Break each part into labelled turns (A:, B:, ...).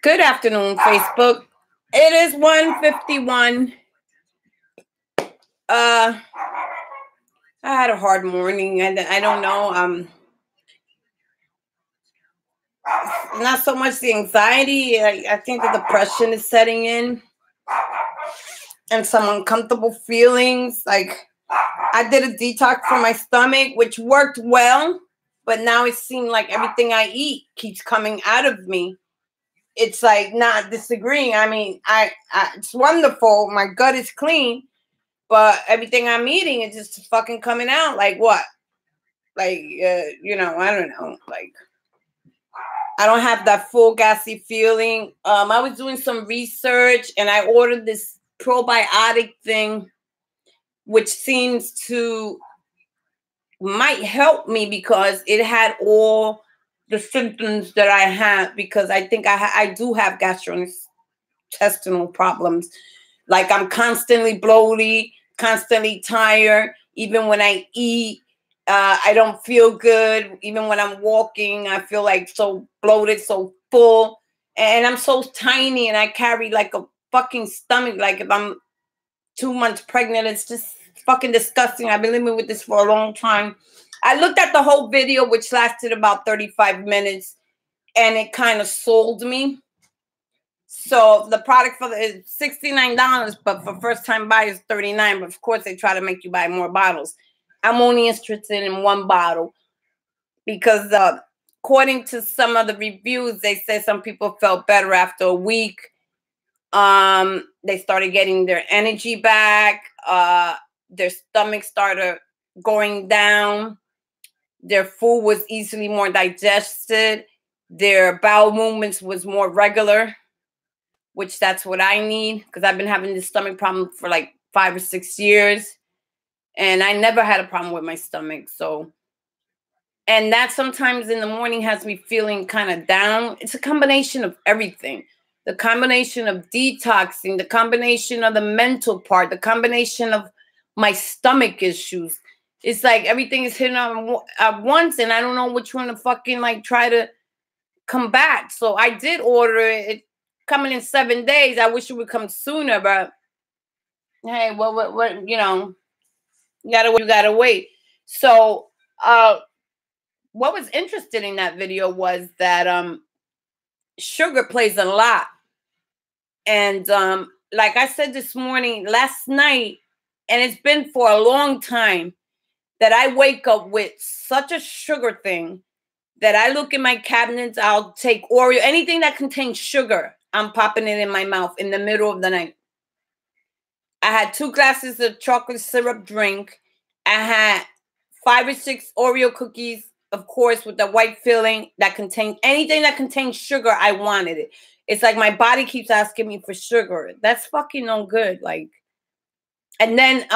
A: Good afternoon, Facebook. It is 1:51. I had a hard morning, and I don't know. Not so much the anxiety. I think the depression is setting in, and some uncomfortable feelings. Like I did a detox for my stomach, which worked well, but now it seemed like everything I eat keeps coming out of me. It's like not disagreeing. I mean, it's wonderful. My gut is clean, but everything I'm eating is just fucking coming out. Like what? Like I don't know. Like I don't have that full gassy feeling. I was doing some research and I ordered this probiotic thing, which seems to might help me because it had all the symptoms that I have, because I think I do have gastrointestinal problems. Like I'm constantly bloated, constantly tired. Even when I eat, I don't feel good. Even when I'm walking, I feel like so bloated, so full. And I'm so tiny and I carry like a fucking stomach. Like if I'm 2 months pregnant, it's just fucking disgusting. I've been living with this for a long time. I looked at the whole video, which lasted about 35 minutes, and it kind of sold me. So the product is $69, but for first-time buyers, $39. But of course, they try to make you buy more bottles. I'm only interested in one bottle because according to some of the reviews, they say some people felt better after a week. They started getting their energy back. Their stomach started going down. Their food was easily more digested. Their bowel movements was more regular, which that's what I need, because I've been having this stomach problem for like 5 or 6 years. And I never had a problem with my stomach. So, and that sometimes in the morning has me feeling kind of down. It's a combination of everything. The combination of detoxing, the combination of the mental part, the combination of my stomach issues. It's like everything is hitting at once, and I don't know which one to fucking like try to combat. So I did order it. Coming in 7 days. I wish it would come sooner, but hey, what you gotta wait. So what was interesting in that video was that sugar plays a lot. And like I said this morning, last night, and it's been for a long time, that I wake up with such a sugar thing that I look in my cabinets, I'll take Oreo, anything that contains sugar, I'm popping it in my mouth in the middle of the night. I had 2 glasses of chocolate syrup drink. I had 5 or 6 Oreo cookies, of course, with the white filling that contained anything that contains sugar. I wanted it. It's like my body keeps asking me for sugar. That's fucking no good. Like, and then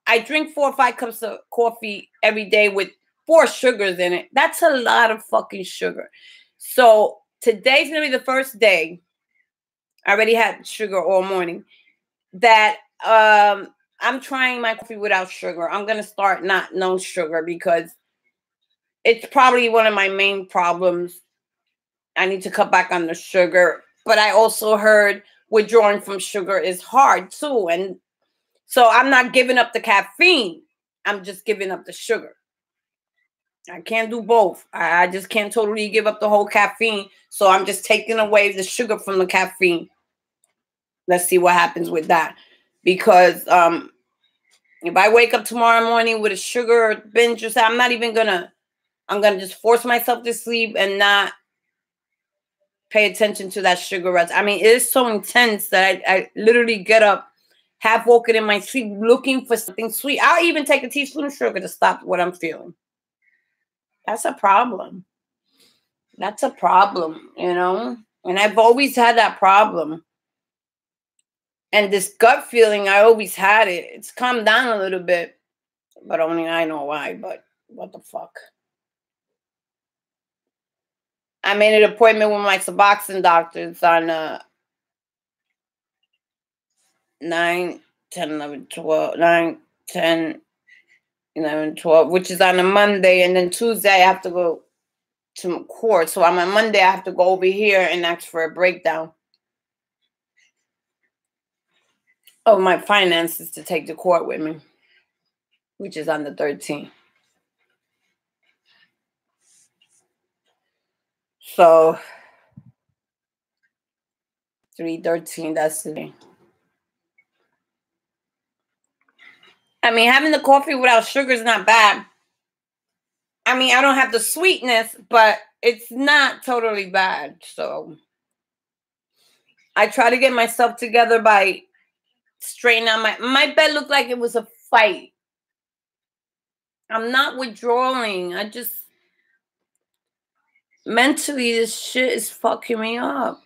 A: I drink 4 or 5 cups of coffee every day with 4 sugars in it. That's a lot of fucking sugar. So today's gonna be the first day. I already had sugar all morning. That I'm trying my coffee without sugar. I'm gonna start no sugar, because it's probably one of my main problems. I need to cut back on the sugar, but I also heard withdrawing from sugar is hard too, and so I'm not giving up the caffeine. I'm just giving up the sugar. I can't do both. I just can't totally give up the whole caffeine. So I'm just taking away the sugar from the caffeine. Let's see what happens with that. Because if I wake up tomorrow morning with a sugar binge or something, I'm gonna just force myself to sleep and not pay attention to that sugar rush. I mean, it is so intense that I literally get up half woken in my sleep looking for something sweet. I'll even take a teaspoon of sugar to stop what I'm feeling. That's a problem. That's a problem, And I've always had that problem. And this gut feeling, I always had it. It's calmed down a little bit, but only I know why. But what the fuck? I made an appointment with my suboxon doctors on 9, 10, 11, 12, 9, 10, 11, 12, which is on a Monday. And then Tuesday, I have to go to court. So on my Monday, I have to go over here and ask for a breakdown of my finances to take to court with me, which is on the 13th. So 3/13, that's the day. I mean, having the coffee without sugar is not bad. I mean, I don't have the sweetness, but it's not totally bad. So I try to get myself together by straightening out my bed looked like it was a fight. I'm not withdrawing. I just mentally this shit is fucking me up.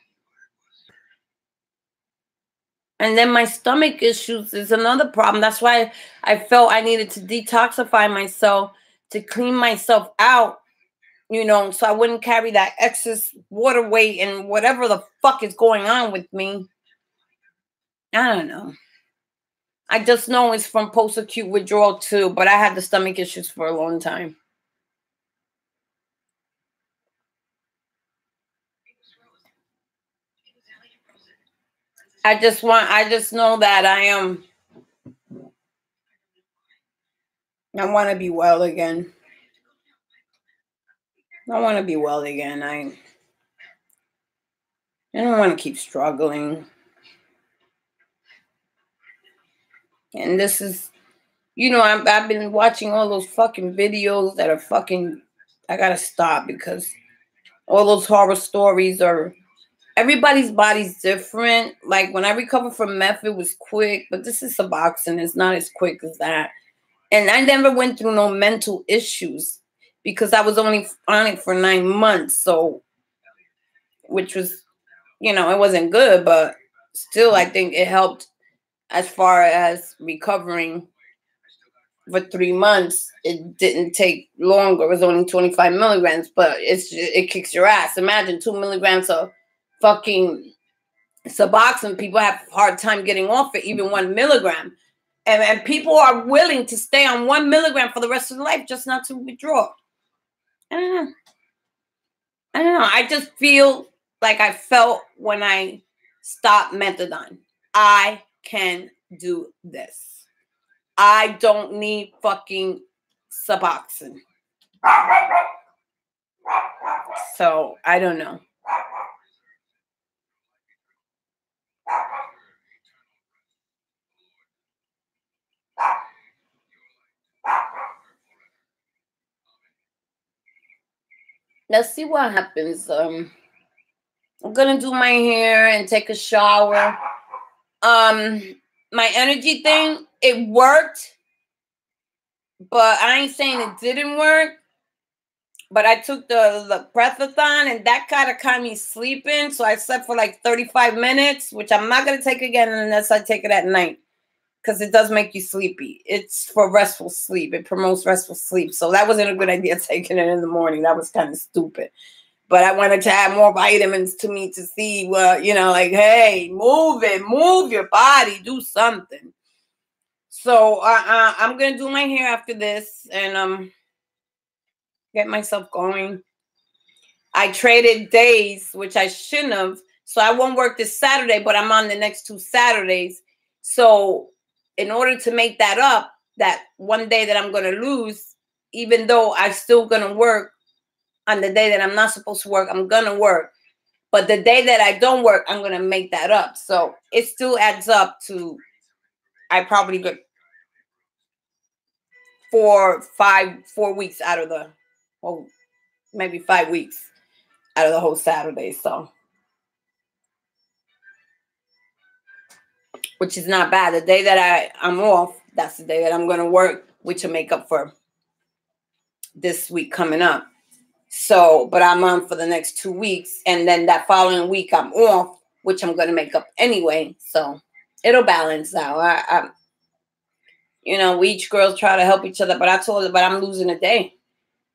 A: And then my stomach issues is another problem. That's why I felt I needed to detoxify myself, to clean myself out, you know, so I wouldn't carry that excess water weight and whatever the fuck is going on with me. I don't know. I just know it's from post-acute withdrawal too, but I had the stomach issues for a long time. I just know that I want to be well again. I want to be well again. I don't want to keep struggling. And this is, you know, I've been watching all those fucking videos that are fucking, I gotta stop because all those horror stories are, everybody's body's different. Like when I recovered from meth, it was quick, but this is suboxone. It's not as quick as that. And I never went through no mental issues because I was only on it for 9 months. So, which was, you know, it wasn't good, but still, I think it helped as far as recovering for 3 months. It didn't take longer. It was only 25 milligrams, but it kicks your ass. Imagine 2 milligrams of fucking suboxone. People have a hard time getting off it, even 1 milligram. And people are willing to stay on 1 milligram for the rest of their life just not to withdraw. I don't know. I just feel like I felt when I stopped methadone. I can do this. I don't need fucking suboxone. So, I don't know. Let's see what happens. I'm gonna do my hair and take a shower. My energy thing, it worked, but I ain't saying it didn't work. But I took the breathathon, and that kind of got me sleeping. So I slept for like 35 minutes, which I'm not gonna take again unless I take it at night, because it does make you sleepy. It's for restful sleep. It promotes restful sleep. So that wasn't a good idea taking it in the morning. That was kind of stupid. But I wanted to add more vitamins to me to see what, you know, like, hey, move it, move your body, do something. So I'm going to do my hair after this and get myself going. I traded days, which I shouldn't have. So I won't work this Saturday, but I'm on the next 2 Saturdays. So in order to make that up, that one day that I'm going to lose, even though I'm still going to work on the day that I'm not supposed to work, I'm going to work. But the day that I don't work, I'm going to make that up. So it still adds up to, I probably get 4 weeks out of the whole, maybe 5 weeks out of the whole Saturday. So, which is not bad. The day that I'm off, that's the day that I'm going to work, which will make up for this week coming up. So, but I'm on for the next 2 weeks. And then that following week I'm off, which I'm going to make up anyway. So it'll balance out. You know, we each girls try to help each other, but I told her, but I'm losing a day.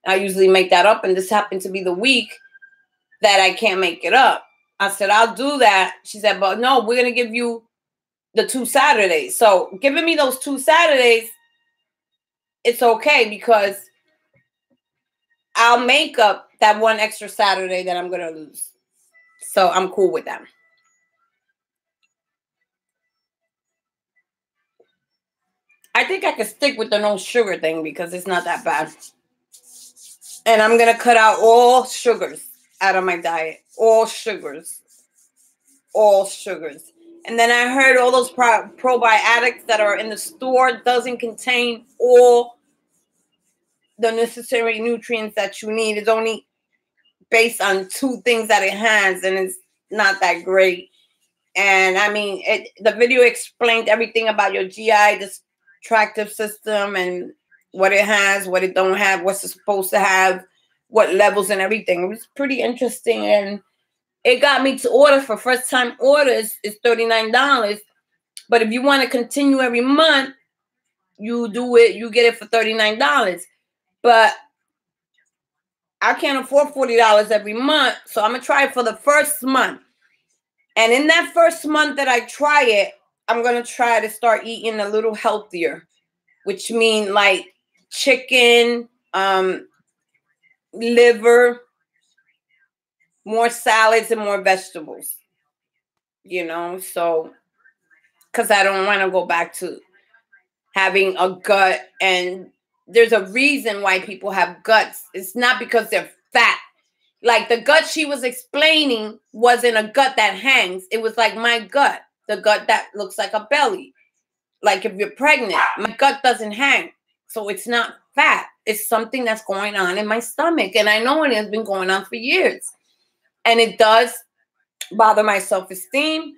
A: I usually make that up. And this happened to be the week that I can't make it up. I said, I'll do that. She said, but no, we're going to give you the 2 Saturdays. So giving me those 2 Saturdays, it's okay because I'll make up that one extra Saturday that I'm gonna lose. So I'm cool with that. I think I could stick with the no sugar thing because it's not that bad. And I'm gonna cut out all sugars out of my diet. All sugars. All sugars. And then I heard all those probiotics that are in the store doesn't contain all the necessary nutrients that you need. It's only based on 2 things that it has, and it's not that great. And I mean, the video explained everything about your GI, the digestive system, and what it has, what it don't have, what's it supposed to have, what levels and everything. It was pretty interesting, and it got me to order. For first time orders, it's $39. But if you want to continue every month, you do it, you get it for $39. But I can't afford $40 every month, so I'm gonna try it for the first month. And in that first month that I try it, I'm gonna try to start eating a little healthier, which means like chicken, liver, more salads, and more vegetables. You know, so because I don't want to go back to having a gut. And there's a reason why people have guts. It's not because they're fat. Like the gut she was explaining wasn't a gut that hangs. It was like my gut, the gut that looks like a belly. Like if you're pregnant, my gut doesn't hang. So it's not fat. It's something that's going on in my stomach. And I know it has been going on for years. And it does bother my self-esteem.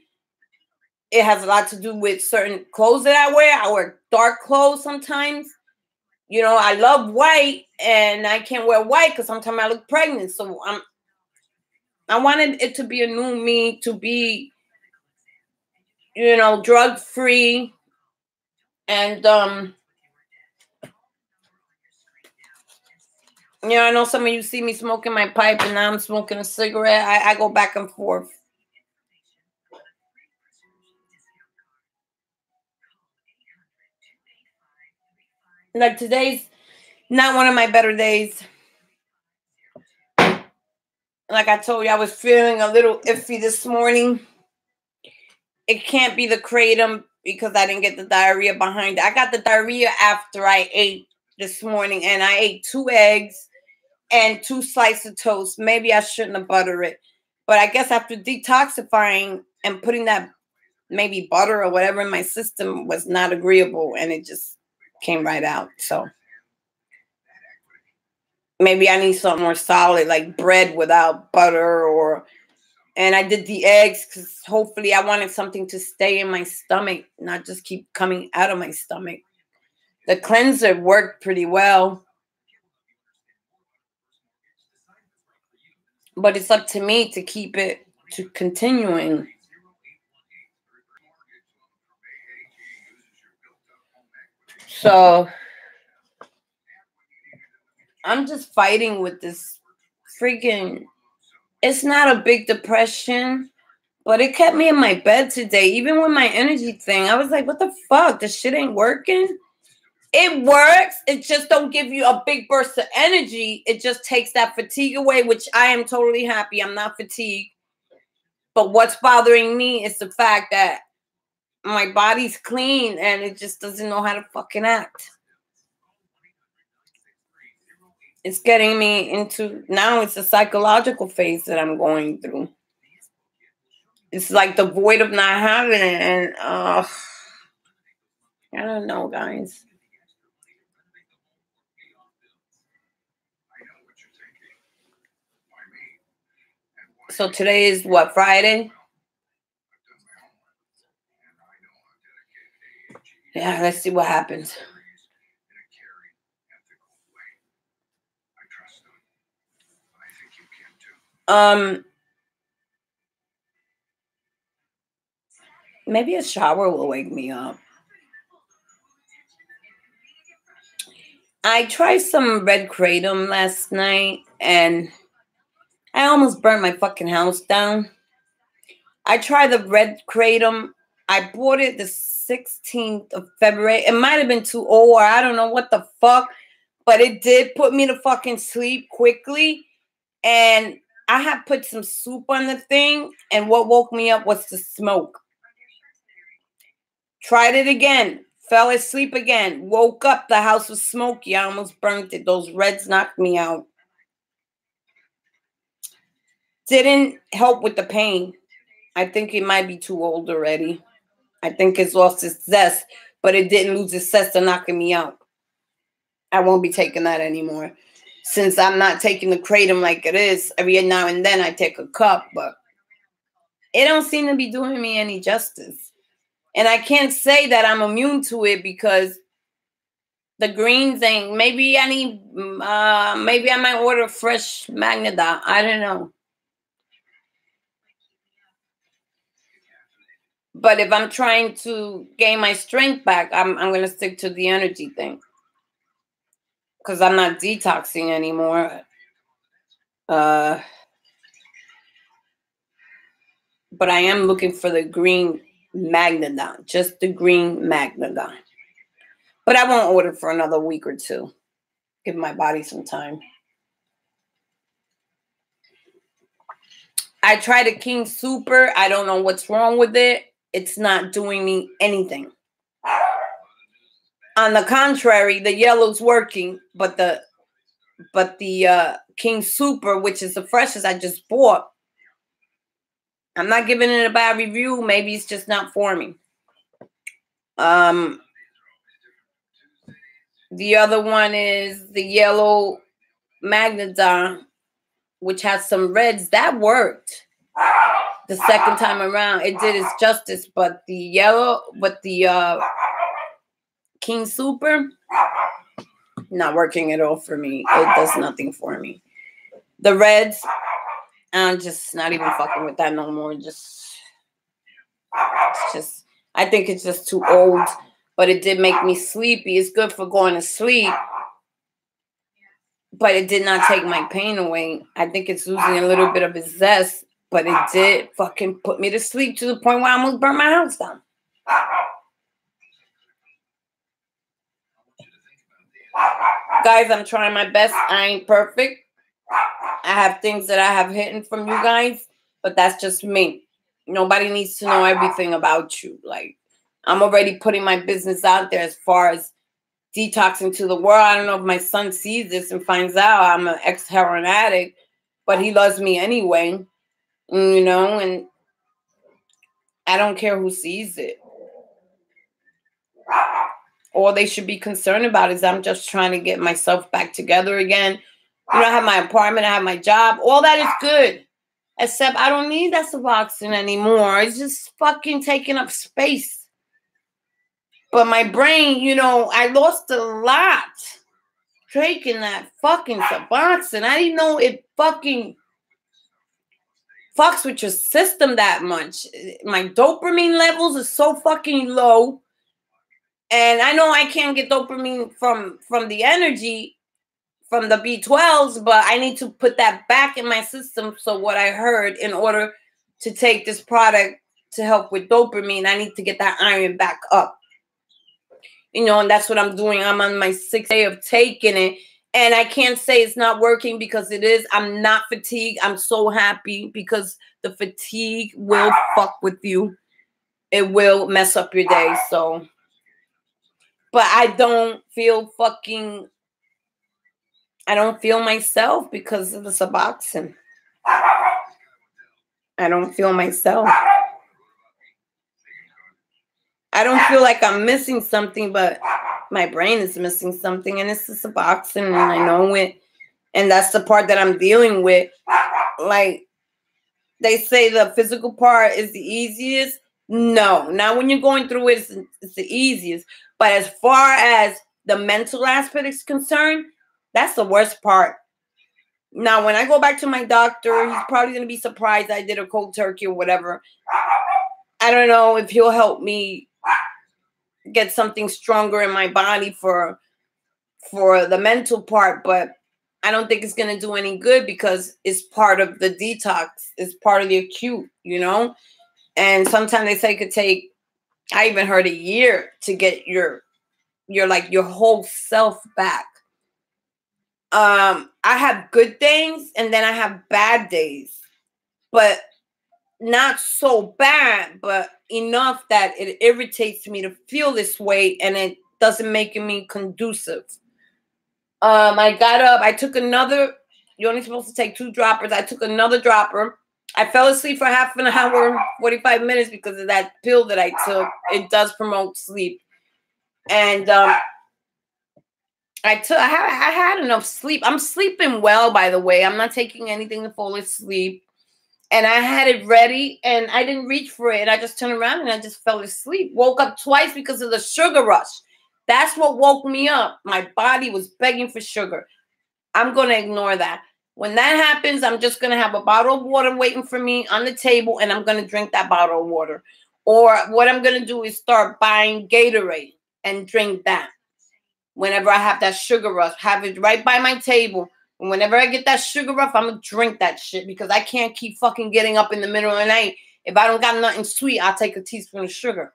A: It has a lot to do with certain clothes that I wear. I wear dark clothes sometimes. You know, I love white, and I can't wear white because sometimes I look pregnant. So I wanted it to be a new me, to be, you know, drug-free. And, you know, I know some of you see me smoking my pipe, and now I'm smoking a cigarette. I go back and forth. Like today's not one of my better days. Like I told you, I was feeling a little iffy this morning. It can't be the kratom because I didn't get the diarrhea behind it. I got the diarrhea after I ate this morning, and I ate 2 eggs and 2 slices of toast. Maybe I shouldn't have buttered it. But I guess after detoxifying and putting that maybe butter or whatever in my system was not agreeable, and it just came right out. So maybe I need something more solid, like bread without butter, and I did the eggs because hopefully I wanted something to stay in my stomach, not just keep coming out of my stomach. The cleanser worked pretty well, but it's up to me to keep it, to continuing. So I'm just fighting with this freaking, it's not a big depression, but it kept me in my bed today. Even with my energy thing, I was like, what the fuck? This shit ain't working. It works. It just don't give you a big burst of energy. It just takes that fatigue away, which I am totally happy. I'm not fatigued. But what's bothering me is the fact that my body's clean and it just doesn't know how to fucking act. It's getting me into, now it's a psychological phase that I'm going through. It's like the void of not having it. And I don't know, guys. So today is what, Friday? Yeah, let's see what happens. Maybe a shower will wake me up. I tried some red kratom last night, and I almost burnt my fucking house down. I tried the red kratom. I bought it the 16th of February. It might have been too old, or I don't know what the fuck. But it did put me to fucking sleep quickly. And I had put some soup on the thing. And what woke me up was the smoke. Tried it again. Fell asleep again. Woke up. The house was smoky. I almost burnt it. Those reds knocked me out. Didn't help with the pain. I think it might be too old already. I think it's lost its zest. But it didn't lose its zest to knocking me out. I won't be taking that anymore. Since I'm not taking the kratom like it is, every now and then I take a cup, but it don't seem to be doing me any justice. And I can't say that I'm immune to it because the greens ain't. Maybe I need, maybe I might order fresh Magnadot. I don't know. But if I'm trying to gain my strength back, I'm going to stick to the energy thing. Because I'm not detoxing anymore. But I am looking for the green Magnadot. Just the green Magnadot. But I won't order for another week or two. Give my body some time. I tried a King Super. I don't know what's wrong with it. It's not doing me anything. On the contrary, the yellow's working, but the King Super, which is the freshest I just bought, I'm not giving it a bad review. Maybe it's just not for me. The other one is the yellow Magnadot, which has some reds. That worked the second time around. It did its justice, but the King Super, not working at all for me. It does nothing for me. The reds, I'm just not even fucking with that no more. I think it's just too old, but it did make me sleepy. It's good for going to sleep, but it did not take my pain away. I think it's losing a little bit of its zest, but it did fucking put me to sleep to the point where I almost burnt my house down. Guys, I'm trying my best. I ain't perfect. I have things that I have hidden from you guys, but that's just me. Nobody needs to know everything about you. Like, I'm already putting my business out there as far as detoxing to the world. I don't know if my son sees this and finds out I'm an ex-heroin addict, but he loves me anyway, you know, and I don't care who sees it. All they should be concerned about is I'm just trying to get myself back together again. You know, I have my apartment, I have my job. All that is good. Except I don't need that suboxon anymore. It's just fucking taking up space. But my brain, you know, I lost a lot taking that fucking suboxon. I didn't know it fucking fucks with your system that much. My dopamine levels are so fucking low. And I know I can't get dopamine from the energy, from the B12s, but I need to put that back in my system. So what I heard, in order to take this product to help with dopamine, I need to get that iron back up. You know, and that's what I'm doing. I'm on my 6th day of taking it. And I can't say it's not working because it is. I'm not fatigued. I'm so happy because the fatigue will fuck with you. It will mess up your day. So, but I don't feel myself because of the suboxone. I don't feel myself. I don't feel like I'm missing something, but my brain is missing something, and it's the suboxone, and I know it. And that's the part that I'm dealing with. Like, they say the physical part is the easiest. No, not when you're going through it, it's the easiest. But as far as the mental aspect is concerned, that's the worst part. Now, when I go back to my doctor, he's probably going to be surprised I did a cold turkey or whatever. I don't know if he'll help me get something stronger in my body for the mental part, but I don't think it's going to do any good because it's part of the detox. It's part of the acute, you know? And sometimes they say it could take, I even heard, a year to get your whole self back. I have good days and then I have bad days, but not so bad, but enough that it irritates me to feel this way and it doesn't make me conducive. I got up, I took another, you're only supposed to take 2 droppers. I took another dropper. I fell asleep for half an hour, 45 minutes because of that pill that I took. It does promote sleep. And I had enough sleep. I'm sleeping well, by the way. I'm not taking anything to fall asleep. And I had it ready and I didn't reach for it. I just turned around and I just fell asleep. Woke up twice because of the sugar rush. That's what woke me up. My body was begging for sugar. I'm going to ignore that. When that happens, I'm just going to have a bottle of water waiting for me on the table and I'm going to drink that bottle of water. Or what I'm going to do is start buying Gatorade and drink that. Whenever I have that sugar rush, have it right by my table. And whenever I get that sugar rush, I'm going to drink that shit because I can't keep fucking getting up in the middle of the night. If I don't got nothing sweet, I'll take a teaspoon of sugar.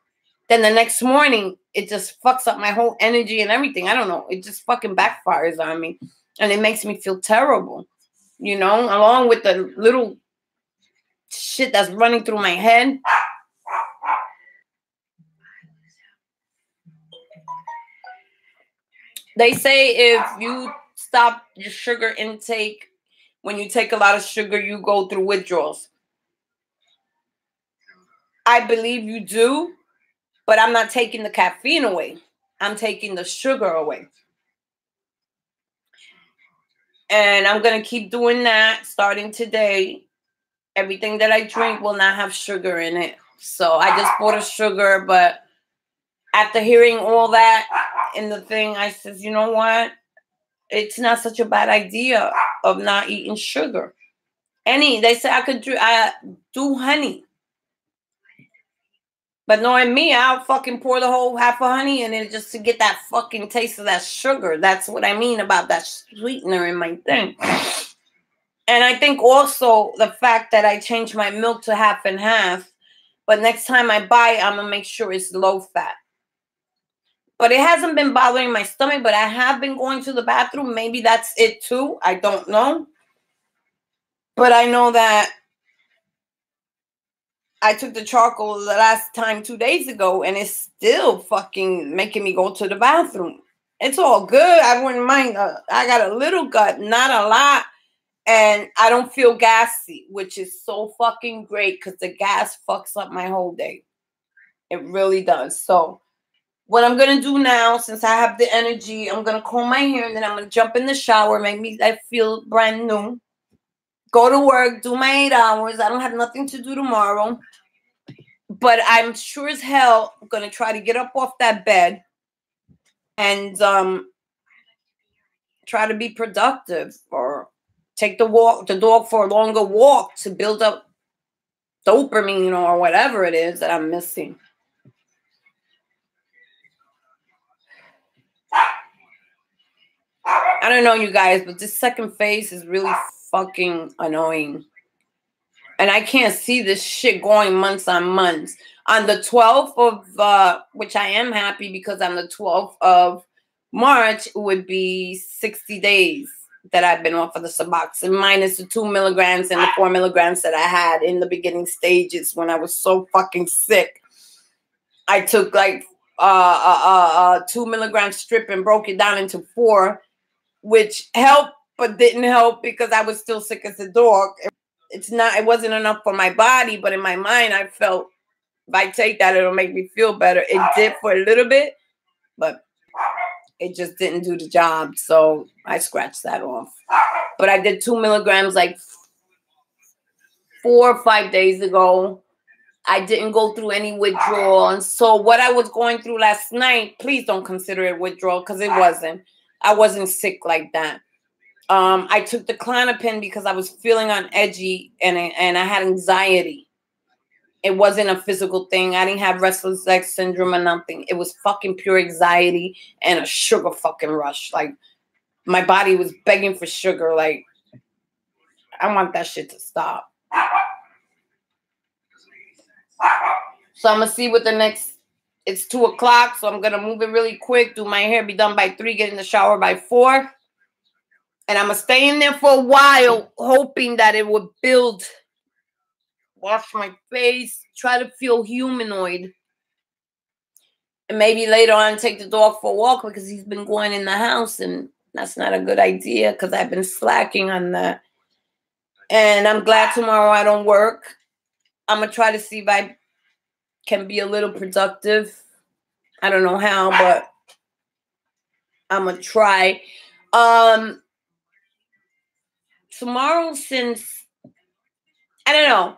A: Then the next morning, it just fucks up my whole energy and everything. I don't know. It just fucking backfires on me. And it makes me feel terrible. You know, along with the little shit that's running through my head. They say if you stop your sugar intake, when you take a lot of sugar, you go through withdrawals. I believe you do, but I'm not taking the caffeine away. I'm taking the sugar away. And I'm going to keep doing that starting today. Everything that I drink will not have sugar in it. So I just bought a sugar, but after hearing all that in the thing, I says, you know what? It's not such a bad idea of not eating sugar. They say I could do honey. But knowing me, I'll fucking pour the whole half of honey in it just to get that fucking taste of that sugar. That's what I mean about that sweetener in my thing. And I think also the fact that I changed my milk to half and half. But next time I buy it, I'm going to make sure it's low fat. But it hasn't been bothering my stomach, but I have been going to the bathroom. Maybe that's it too. I don't know. But I know that I took the charcoal the last time 2 days ago, and it's still fucking making me go to the bathroom. It's all good. I wouldn't mind. I got a little gut, not a lot. And I don't feel gassy, which is so fucking great because the gas fucks up my whole day. It really does. So what I'm going to do now, since I have the energy, I'm going to comb my hair and then I'm going to jump in the shower. Make me I feel brand new. Go to work, do my 8 hours. I don't have nothing to do tomorrow. But I'm sure as hell going to try to get up off that bed and try to be productive or take the dog for a longer walk to build up dopamine or whatever it is that I'm missing. I don't know, you guys, but this second phase is really fucking annoying. And I can't see this shit going months on months. On the 12th of, which I am happy because on the 12th of March, it would be 60 days that I've been off of the suboxon, minus the 2 milligrams and the 4 milligrams that I had in the beginning stages when I was so fucking sick. I took like 2 milligram strip and broke it down into 4, which helped but didn't help because I was still sick as a dog. It wasn't enough for my body, but in my mind, I felt if I take that, it'll make me feel better. It did for a little bit, but it just didn't do the job. So I scratched that off. But I did 2 milligrams like 4 or 5 days ago. I didn't go through any withdrawal. And so what I was going through last night, please don't consider it withdrawal because it wasn't. I wasn't sick like that. I took the Klonopin because I was feeling on edgy and I had anxiety. It wasn't a physical thing. I didn't have restless leg syndrome or nothing. It was fucking pure anxiety and a sugar fucking rush. Like, my body was begging for sugar. Like, I want that shit to stop. So I'm going to see what the next... It's 2 o'clock, so I'm going to move it really quick, do my hair, be done by 3, get in the shower by 4. And I'm going to stay in there for a while, hoping that it would build. Wash my face, try to feel humanoid. And maybe later on take the dog for a walk because he's been going in the house, and that's not a good idea because I've been slacking on that. And I'm glad tomorrow I don't work. I'm going to try to see if I can be a little productive. I don't know how, but I'm going to try. Tomorrow, since, I don't know,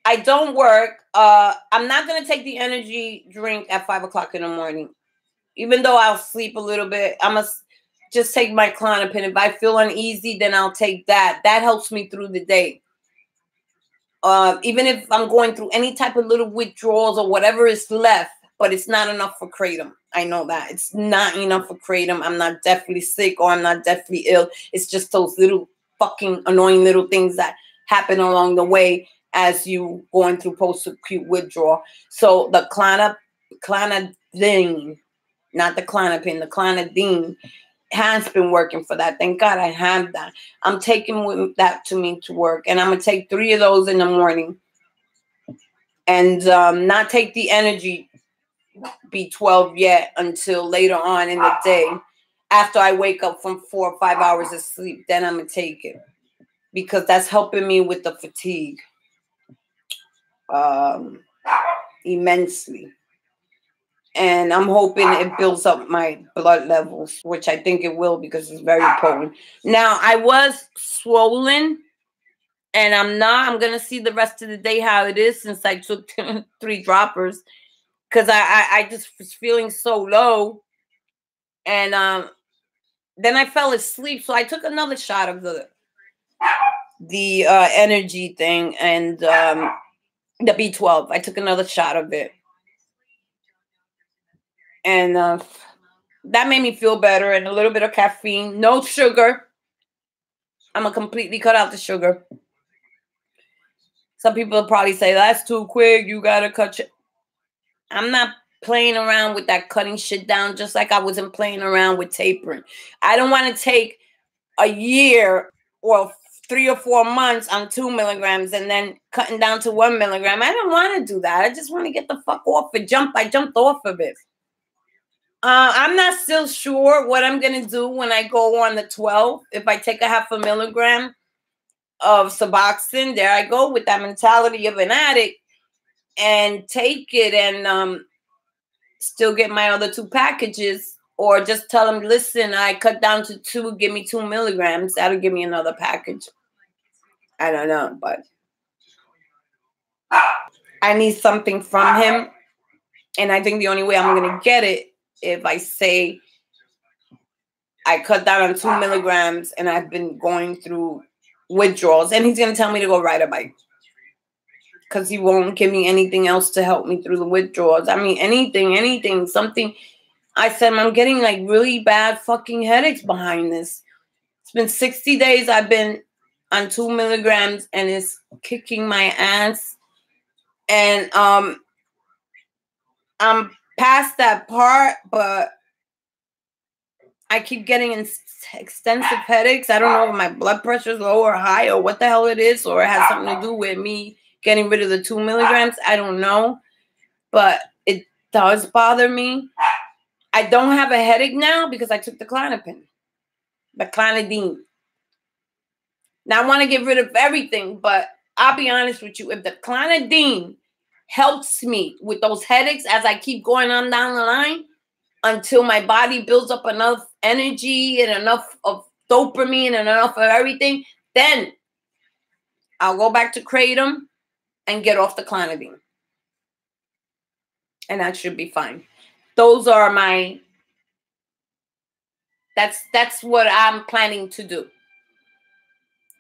A: I don't work, I'm not going to take the energy drink at 5 o'clock in the morning. Even though I'll sleep a little bit, I must just take my Klonopin. If I feel uneasy, then I'll take that. That helps me through the day. Even if I'm going through any type of little withdrawals or whatever is left, but it's not enough for kratom. I know that. It's not enough for kratom. I'm not deathly sick or I'm not deathly ill. It's just those little fucking annoying little things that happen along the way as you going through post-acute withdrawal. So the clonidine, not the Klonopin, the clonidine has been working for that. Thank God I have that. I'm taking that to me to work, and I'm going to take 3 of those in the morning and not take the energy B12 yet until later on in the day. After I wake up from 4 or 5 hours of sleep, then I'm going to take it because that's helping me with the fatigue immensely. And I'm hoping it builds up my blood levels, which I think it will because it's very potent. Now, I was swollen, and I'm going to see the rest of the day how it is since I took 3 droppers because I just was feeling so low. And then I fell asleep, so I took another shot of the energy thing and the B12. I took another shot of it. And that made me feel better, and a little bit of caffeine. No sugar. I'm going to completely cut out the sugar. Some people will probably say, that's too quick. You got to cut I'm not playing around with that cutting shit down, just like I wasn't playing around with tapering. I don't want to take a year or 3 or 4 months on 2 milligrams and then cutting down to 1 milligram. I don't want to do that. I just want to get the fuck off it. I jumped off of it. I'm not still sure what I'm going to do when I go on the 12. If I take a 0.5 milligram of suboxon, there I go with that mentality of an addict and take it and still get my other 2 packages, or just tell them, listen, I cut down to 2, give me 2 milligrams. That'll give me another package. I don't know, but I need something from him. And I think the only way I'm going to get it if I say I cut down on 2 milligrams and I've been going through withdrawals, and he's going to tell me to go ride a bike because he won't give me anything else to help me through the withdrawals. I mean, anything, something. I said, I'm getting like really bad fucking headaches behind this. It's been 60 days I've been on 2 milligrams and it's kicking my ass. And I'm past that part, but I keep getting extensive headaches. I don't know if my blood pressure is low or high or what the hell it is, or it has something to do with me getting rid of the 2 milligrams. I don't know, but it does bother me. I don't have a headache now because I took the Klonopin, the clonidine. Now I want to get rid of everything, but I'll be honest with you. If the clonidine helps me with those headaches as I keep going on down the line until my body builds up enough energy and enough of dopamine and enough of everything, then I'll go back to kratom and get off the clonidine. And that should be fine. Those are my... That's what I'm planning to do.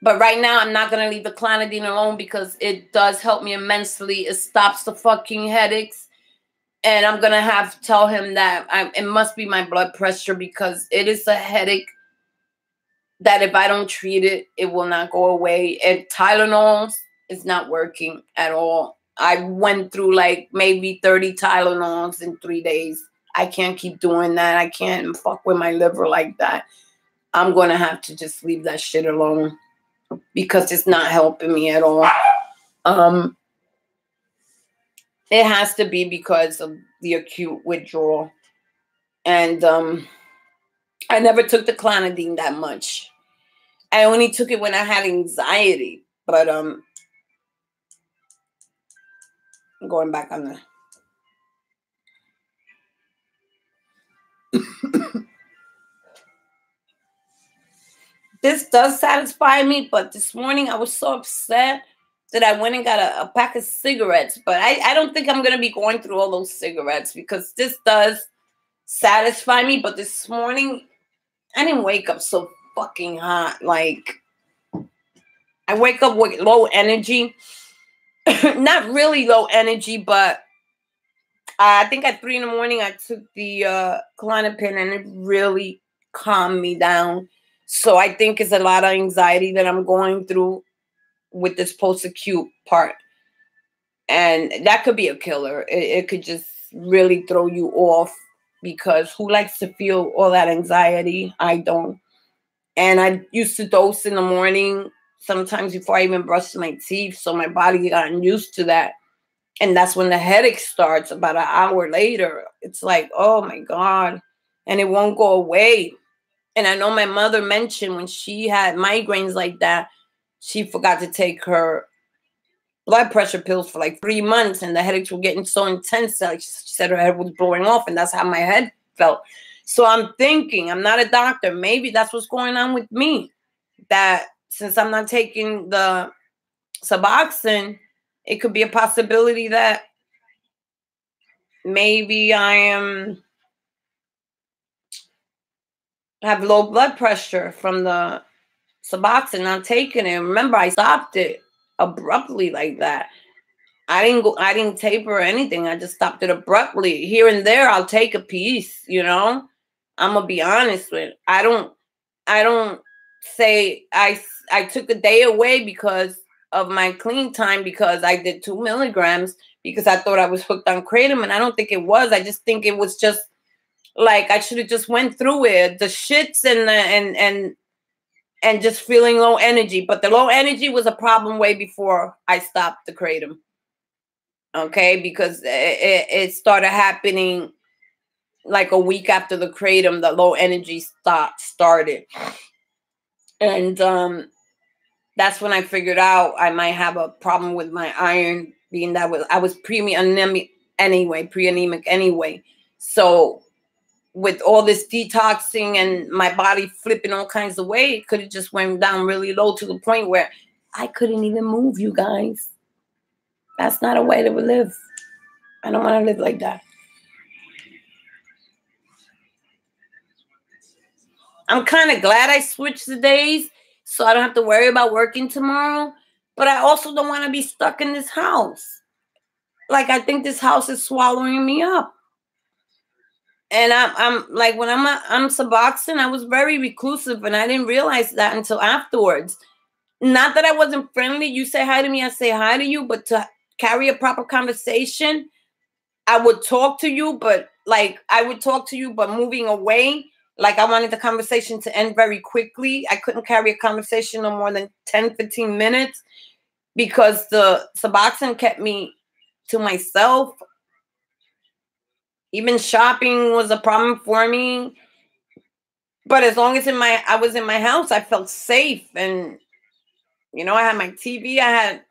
A: But right now, I'm not going to leave the clonidine alone because it does help me immensely. It stops the fucking headaches. And I'm going to have to tell him that it must be my blood pressure because it is a headache that if I don't treat it, it will not go away. And Tylenol is not working at all. I went through like maybe 30 Tylenols in 3 days. I can't keep doing that. I can't fuck with my liver like that. I'm going to have to just leave that shit alone because it's not helping me at all. It has to be because of the acute withdrawal. And I never took the clonidine that much. I only took it when I had anxiety. But going back on the this does satisfy me, but this morning I was so upset that I went and got a pack of cigarettes. But I don't think I'm going to be going through all those cigarettes because this does satisfy me. But this morning, I didn't wake up so fucking hot. Like, I wake up with low energy. Not really low energy, but I think at 3 in the morning, I took the Klonopin and it really calmed me down. So I think it's a lot of anxiety that I'm going through with this post-acute part. And that could be a killer. It could just really throw you off because who likes to feel all that anxiety? I don't. And I used to dose in the morning, sometimes before I even brushed my teeth. So my body got used to that. And that's when the headache starts about an hour later. It's like, oh my God. And it won't go away. And I know my mother mentioned when she had migraines like that, she forgot to take her blood pressure pills for like 3 months. And the headaches were getting so intense that she said her head was blowing off. And that's how my head felt. So I'm thinking, I'm not a doctor. Maybe that's what's going on with me. That since I'm not taking the suboxon, it could be a possibility that maybe I have low blood pressure from the suboxone, not taking it. Remember, I stopped it abruptly like that. I didn't taper or anything. I just stopped it abruptly. Here and there, I'll take a piece, you know. I'm gonna be honest with. I don't say I took a day away because of my clean time because I did 2 milligrams because I thought I was hooked on kratom, and I don't think it was. I just think it was just like I should have just went through it, the shits and just feeling low energy. But the low energy was a problem way before I stopped the kratom. Okay, because it started happening like a week after the kratom. The low energy started, and that's when I figured out I might have a problem with my iron, being that I was pre-anemic anyway. So with all this detoxing and my body flipping all kinds of way, it could have just went down really low to the point where I couldn't even move, you guys. That's not a way to live. I don't want to live like that. I'm kind of glad I switched the days so I don't have to worry about working tomorrow. But I also don't want to be stuck in this house. Like, I think this house is swallowing me up. And I'm like, when I'm Suboxone, I was very reclusive, and I didn't realize that until afterwards. Not that I wasn't friendly. You say hi to me, I say hi to you, but to carry a proper conversation, I would talk to you, but moving away. Like, I wanted the conversation to end very quickly. I couldn't carry a conversation no more than 10, 15 minutes because the Suboxone kept me to myself. Even shopping was a problem for me. But as long as I was in my house, I felt safe. And, you know, I had my TV, I had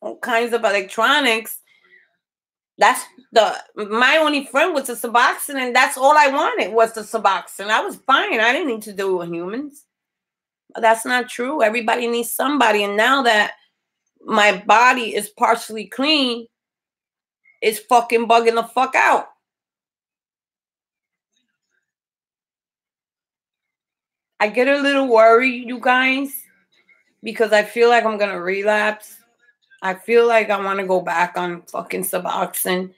A: all kinds of electronics. My only friend was the Suboxone, and that's all I wanted was the Suboxone. I was fine. I didn't need to do it with humans. But that's not true. Everybody needs somebody. And now that my body is partially clean, it's fucking bugging the fuck out. I get a little worried, you guys, because I feel like I'm going to relapse. I feel like I want to go back on fucking Suboxone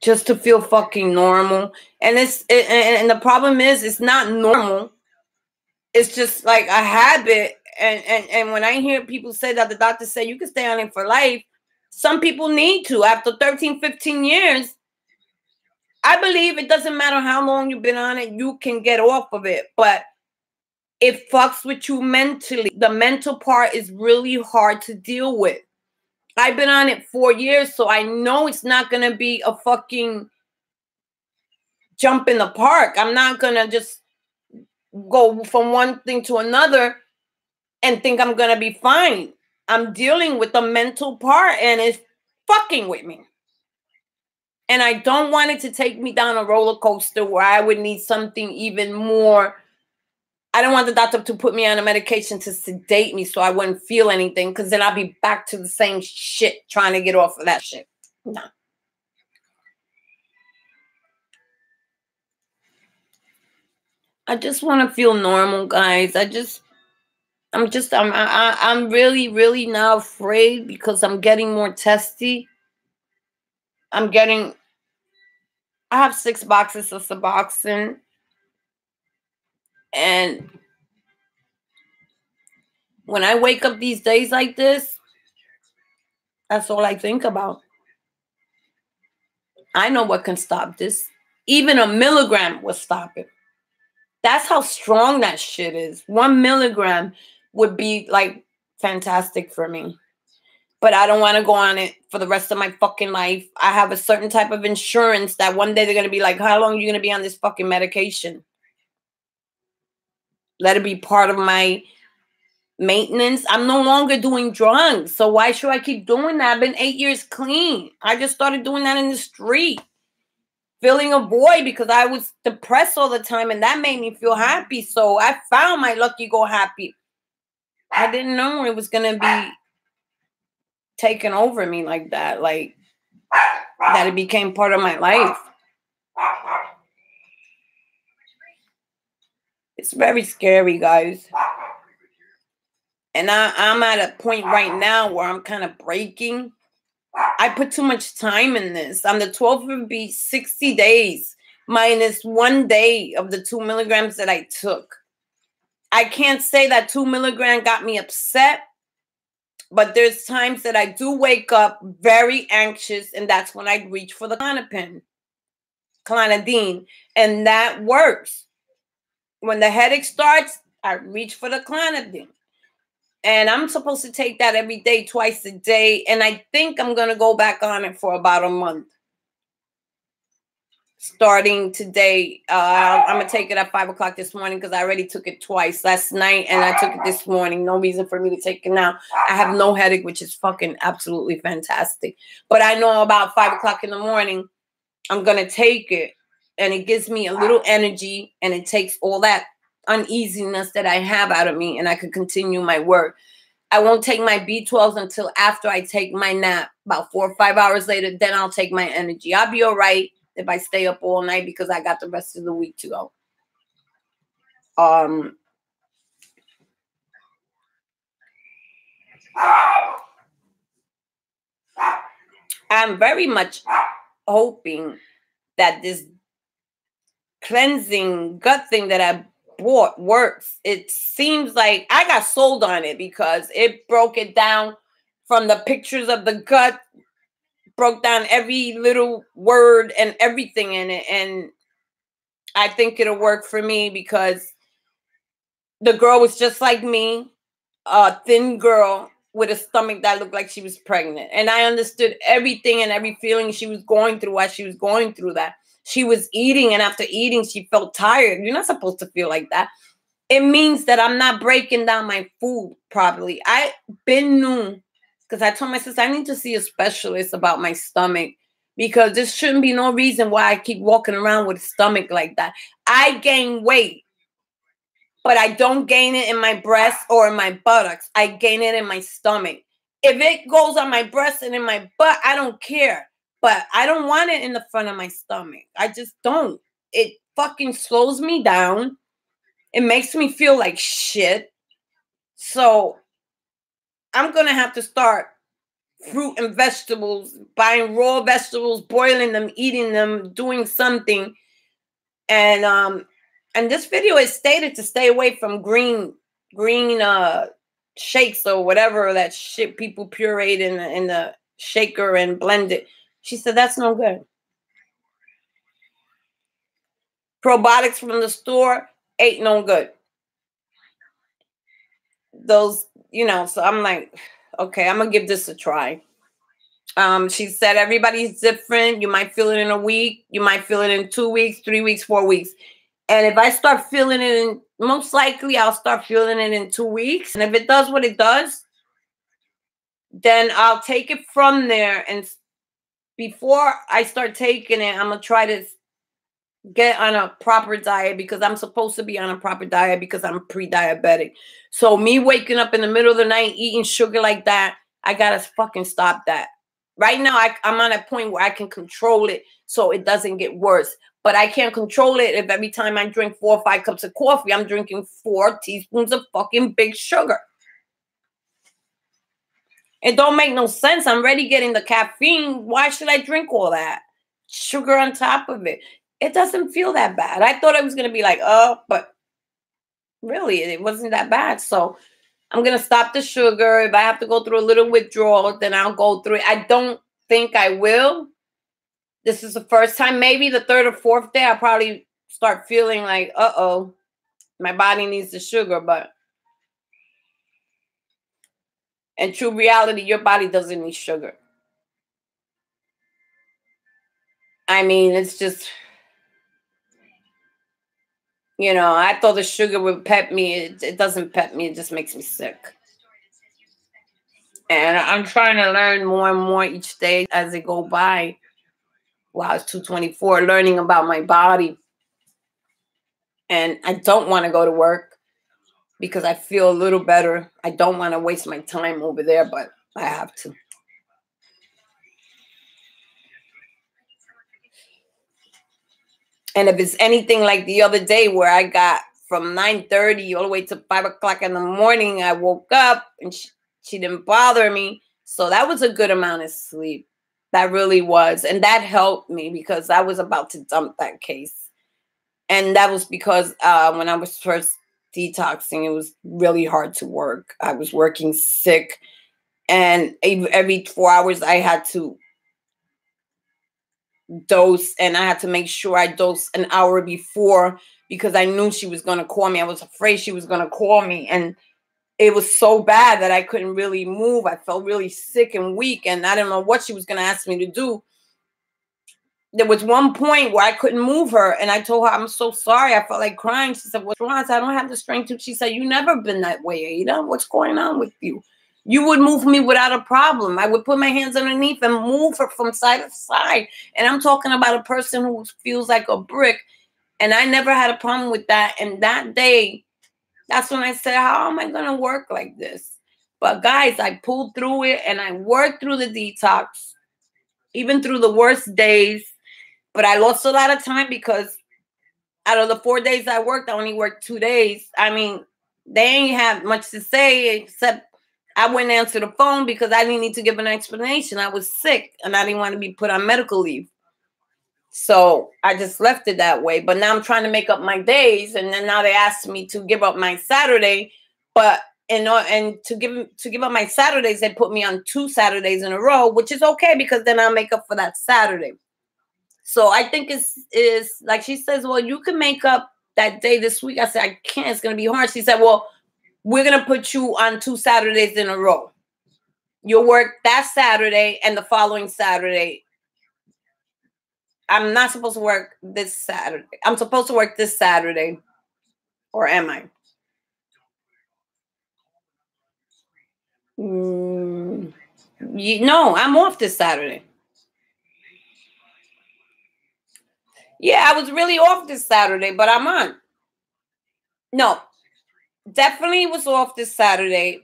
A: just to feel fucking normal. And and the problem is it's not normal. It's just like a habit. And when I hear people say that the doctor said you can stay on it for life, some people need to. After 13, 15 years, I believe it doesn't matter how long you've been on it, you can get off of it. But It fucks with you mentally. The mental part is really hard to deal with. I've been on it 4 years, so I know it's not going to be a fucking jump in the park. I'm not going to just go from one thing to another and think I'm going to be fine. I'm dealing with the mental part, and it's fucking with me. And I don't want it to take me down a roller coaster where I would need something even more. I don't want the doctor to put me on a medication to sedate me so I wouldn't feel anything, because then I'll be back to the same shit trying to get off of that shit. No. I just want to feel normal, guys. I'm really, really now afraid because I'm getting more testy. I have 6 boxes of suboxon. And when I wake up these days like this, that's all I think about. I know what can stop this. Even a milligram will stop it. That's how strong that shit is. 1 milligram would be like fantastic for me. But I don't want to go on it for the rest of my fucking life. I have a certain type of insurance that one day they're going to be like, how long are you going to be on this fucking medication? Let it be part of my maintenance. I'm no longer doing drugs. So why should I keep doing that? I've been 8 years clean. I just started doing that in the street. Filling a void because I was depressed all the time, and that made me feel happy. So I found my lucky go happy. I didn't know it was going to be taken over me like that. Like, that it became part of my life. It's very scary, guys. And I'm at a point right now where I'm kind of breaking. I put too much time in this. On the 12th, it would be 60 days minus 1 day of the 2 milligrams that I took. I can't say that 2 milligram got me upset, but there's times that I do wake up very anxious, and that's when I reach for the clonidine, and that works. When the headache starts, I reach for the clonidine. And I'm supposed to take that every day, twice a day. And I think I'm going to go back on it for about a month. Starting today, I'm going to take it at 5 o'clock this morning because I already took it twice last night. And I took it this morning. No reason for me to take it now. I have no headache, which is fucking absolutely fantastic. But I know about 5 o'clock in the morning, I'm going to take it. And it gives me a little energy. And it takes all that uneasiness that I have out of me, and I could continue my work. I won't take my B12s until after I take my nap. About 4 or 5 hours later, then I'll take my energy. I'll be all right if I stay up all night because I got the rest of the week to go. I'm very much hoping that this cleansing gut thing that I bought works. It seems like I got sold on it because it broke it down from the pictures of the gut, broke down every little word and everything in it. And I think it'll work for me because the girl was just like me, a thin girl with a stomach that looked like she was pregnant. And I understood everything and every feeling she was going through while she was going through that. She was eating, and after eating, she felt tired. You're not supposed to feel like that. It means that I'm not breaking down my food properly. I've been new because I told my sister I need to see a specialist about my stomach because there shouldn't be no reason why I keep walking around with a stomach like that. I gain weight, but I don't gain it in my breast or in my buttocks. I gain it in my stomach. If it goes on my breast and in my butt, I don't care. But I don't want it in the front of my stomach. I just don't. It fucking slows me down. It makes me feel like shit. So I'm going to have to start fruit and vegetables, buying raw vegetables, boiling them, eating them, doing something. And this video is stated to stay away from green shakes or whatever that shit people pureed in the shaker and blend it. She said that's no good. Probiotics from the store ain't no good. those, you know, so I'm like, okay, I'm gonna give this a try. She said everybody's different. You might feel it in a week, you might feel it in 2 weeks, 3 weeks, 4 weeks. And if I start feeling it in, most likely I'll start feeling it in 2 weeks. And if it does what it does, then I'll take it from there. And before I start taking it, I'm gonna try to get on a proper diet, because I'm supposed to be on a proper diet because I'm pre-diabetic. So me waking up in the middle of the night eating sugar like that, I gotta fucking stop that. Right now, I'm on a point where I can control it so it doesn't get worse. But I can't control it if every time I drink 4 or 5 cups of coffee, I'm drinking 4 teaspoons of fucking big sugar. It don't make no sense. I'm already getting the caffeine. Why should I drink all that sugar on top of it? It doesn't feel that bad. I thought it was going to be like, oh, but really, it wasn't that bad. So I'm going to stop the sugar. If I have to go through a little withdrawal, then I'll go through it. I don't think I will. This is the first time. Maybe the 3rd or 4th day, I'll probably start feeling like, uh-oh, my body needs the sugar. But in true reality, your body doesn't need sugar. I mean, it's just, you know, I thought the sugar would pep me. It doesn't pep me. It just makes me sick. And I'm trying to learn more and more each day as they go by. Wow, it's 2:24, learning about my body. And I don't want to go to work because I feel a little better. I don't want to waste my time over there, but I have to. And if it's anything like the other day where I got from 9:30 all the way to 5 o'clock in the morning, I woke up and she didn't bother me. So that was a good amount of sleep. That really was. And that helped me because I was about to dump that case. And that was because when I was first detoxing, it was really hard to work. I was working sick. And every 4 hours, I had to dose, and I had to make sure I dosed an hour before because I knew she was going to call me. I was afraid she was going to call me. And it was so bad that I couldn't really move. I felt really sick and weak, and I didn't know what she was going to ask me to do. There was one point where I couldn't move her, and I told her, I'm so sorry. I felt like crying. She said, what's wrong? I said, I don't have the strength to. She said, you never been that way, Ada. What's going on with you? You would move me without a problem. I would put my hands underneath and move her from side to side. And I'm talking about a person who feels like a brick. And I never had a problem with that. And that day, that's when I said, how am I going to work like this? But guys, I pulled through it and I worked through the detox, even through the worst days. But I lost a lot of time because out of the 4 days I worked, I only worked 2 days. I mean, they ain't have much to say except I wouldn't answer the phone because I didn't need to give an explanation. I was sick and I didn't want to be put on medical leave. So I just left it that way. But now I'm trying to make up my days. And then now they asked me to give up my Saturday. But and to give up my Saturdays, they put me on 2 Saturdays in a row, which is okay because then I'll make up for that Saturday. So I think it's like she says, well, you can make up that day this week. I said, I can't. It's going to be hard. She said, well, we're going to put you on 2 Saturdays in a row. You'll work that Saturday and the following Saturday. I'm not supposed to work this Saturday. I'm supposed to work this Saturday. Or am I? No, I'm off this Saturday. Yeah, I was really off this Saturday, but I'm on. No, definitely was off this Saturday.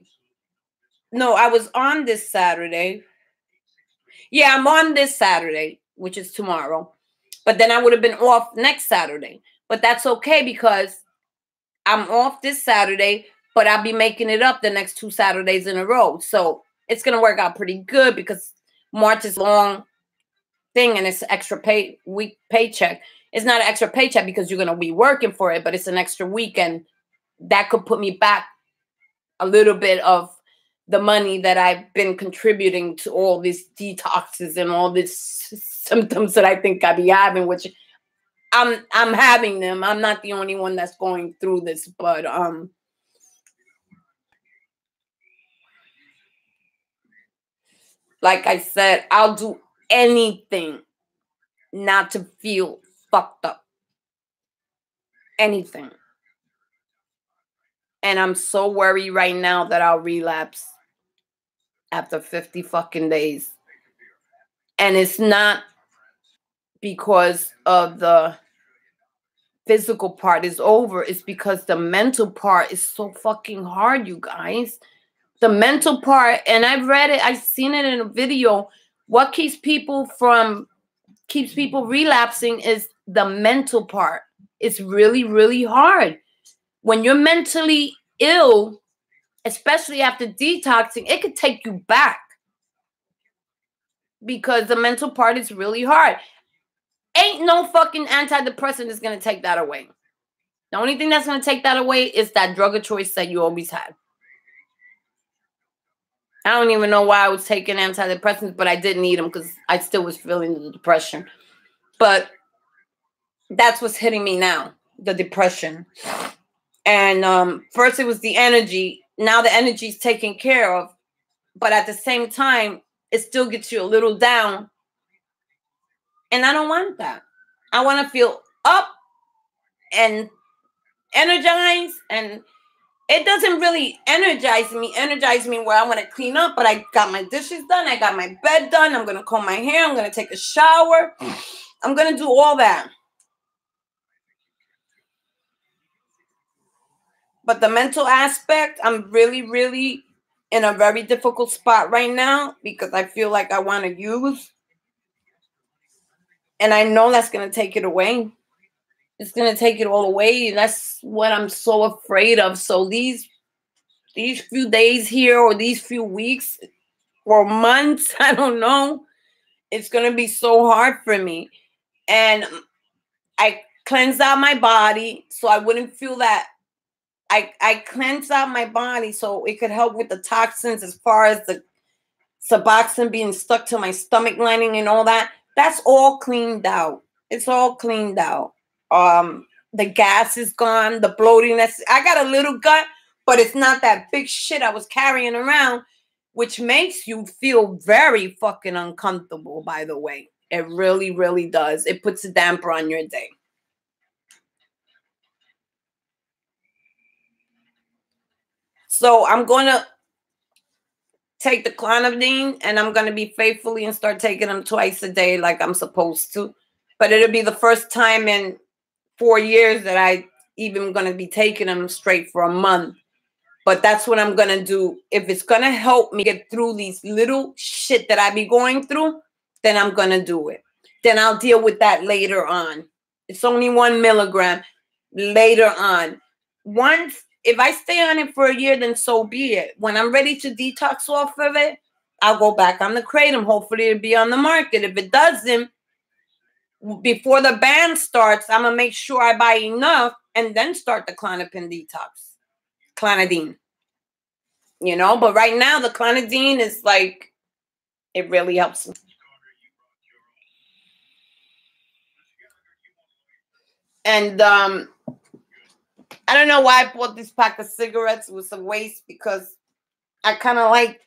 A: No, I was on this Saturday. Yeah, I'm on this Saturday, which is tomorrow. But then I would have been off next Saturday. But that's okay because I'm off this Saturday, but I'll be making it up the next 2 Saturdays in a row. So it's going to work out pretty good because March is a long thing and it's an extra week paycheck. It's not an extra paycheck because you're going to be working for it, but it's an extra week. And that could put me back a little bit of the money that I've been contributing to all these detoxes and all these symptoms that I think I be having, which I'm having them. I'm not the only one that's going through this, but Like I said, I'll do anything not to feel fucked up. Anything. And I'm so worried right now that I'll relapse after 50 fucking days. And it's not because of the physical part is over. It's because the mental part is so fucking hard, you guys. The mental part, and I've read it, I've seen it in a video. What keeps people relapsing is the mental part. It's really, really hard. When you're mentally ill, especially after detoxing, it could take you back because the mental part is really hard. Ain't no fucking antidepressant is going to take that away. The only thing that's going to take that away is that drug of choice that you always had. I don't even know why I was taking antidepressants, but I didn't need them because I still was feeling the depression. But that's what's hitting me now, the depression. And first it was the energy. Now the energy's taken care of. But at the same time, it still gets you a little down. And I don't want that. I want to feel up and energized. And it doesn't really energize me where I want to clean up. But I got my dishes done. I got my bed done. I'm going to comb my hair. I'm going to take a shower. I'm going to do all that. But the mental aspect, I'm really, really in a very difficult spot right now because I feel like I want to use. And I know that's going to take it away. It's going to take it all away. And that's what I'm so afraid of. So these few days here or these few weeks or months, I don't know, it's going to be so hard for me. And I cleansed out my body so I wouldn't feel that. I cleansed out my body so it could help with the toxins as far as the suboxon being stuck to my stomach lining and all that. That's all cleaned out. It's all cleaned out. The gas is gone. The bloatiness. I got a little gut, but it's not that big shit I was carrying around, which makes you feel very fucking uncomfortable, by the way. It really, really does. It puts a damper on your day. So I'm going to take the clonidine and I'm going to be faithfully and start taking them twice a day like I'm supposed to. But it'll be the first time in 4 years that I even going to be taking them straight for a month. But that's what I'm going to do. If it's going to help me get through these little shit that I be going through, then I'm going to do it. Then I'll deal with that later on. It's only 1 milligram later on. If I stay on it for a year, then so be it. When I'm ready to detox off of it, I'll go back on the kratom. Hopefully it'll be on the market. If it doesn't, before the ban starts, I'm going to make sure I buy enough and then start the clonopin detox. Clonidine. You know, but right now the clonidine is like, it really helps me. And I don't know why I bought this pack of cigarettes. It was a waste because I kind of like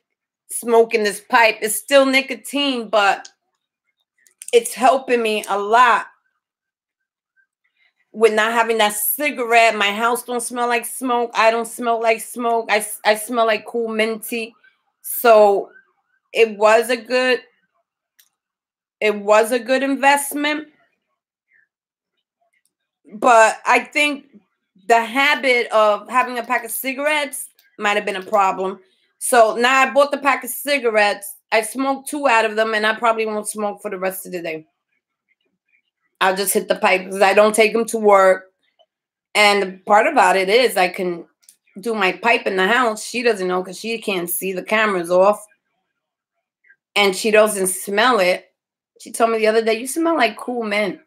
A: smoking this pipe. It's still nicotine, but it's helping me a lot with not having that cigarette. My house don't smell like smoke. I don't smell like smoke. I smell like cool minty. So it was a good investment. But I think the habit of having a pack of cigarettes might have been a problem. So now I bought the pack of cigarettes. I smoked 2 out of them, and I probably won't smoke for the rest of the day. I'll just hit the pipe because I don't take them to work. And the part about it is I can do my pipe in the house. She doesn't know because she can't see. The camera's off. And she doesn't smell it. She told me the other day, "You smell like cool mint."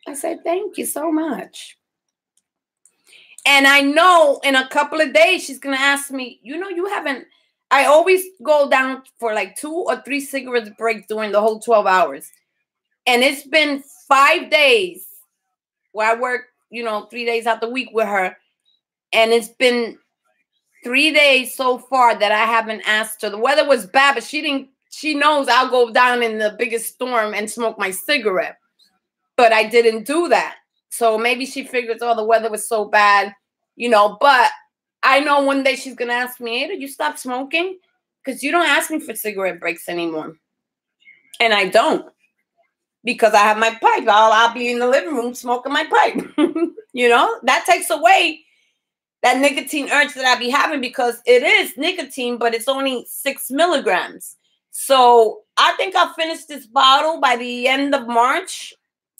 A: I said, "Thank you so much." And I know in a couple of days, she's going to ask me, you haven't, I always go down for like 2 or 3 cigarettes break during the whole 12 hours. And it's been 5 days where I work, 3 days out the week with her. And it's been 3 days so far that I haven't asked her. The weather was bad, but she didn't she knows I'll go down in the biggest storm and smoke my cigarette. But I didn't do that. So maybe she figures, oh, the weather was so bad, you know. But I know one day she's going to ask me, Ada, you stop smoking? Because you don't ask me for cigarette breaks anymore. And I don't. Because I have my pipe. I'll be in the living room smoking my pipe. You know, that takes away that nicotine urge that I be having, because it is nicotine, but it's only 6 milligrams. So I think I'll finish this bottle by the end of March.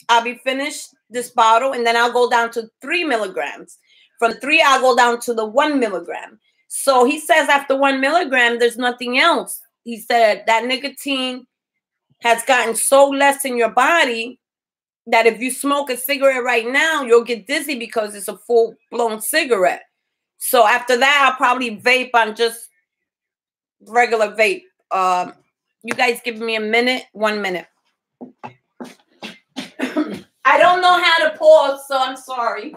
A: I'll be finished this bottle, and then I'll go down to 3 milligrams. From 3, I'll go down to the 1 milligram. So he says after 1 milligram, there's nothing else. He said that nicotine has gotten so less in your body that if you smoke a cigarette right now, you'll get dizzy because it's a full-blown cigarette. So after that, I'll probably vape on just regular vape. You guys give me a minute, 1 minute. I don't know how to pause, so I'm sorry.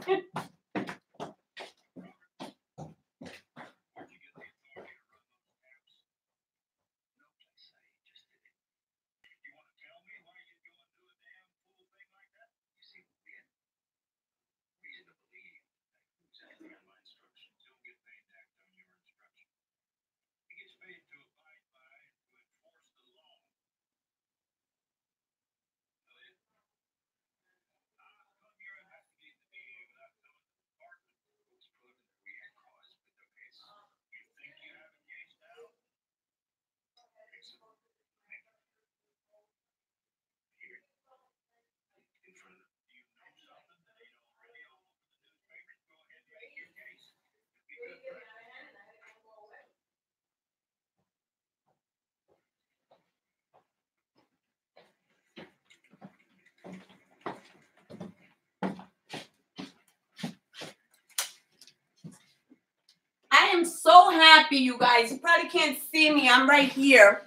A: I am so happy, you guys. You probably can't see me. I'm right here.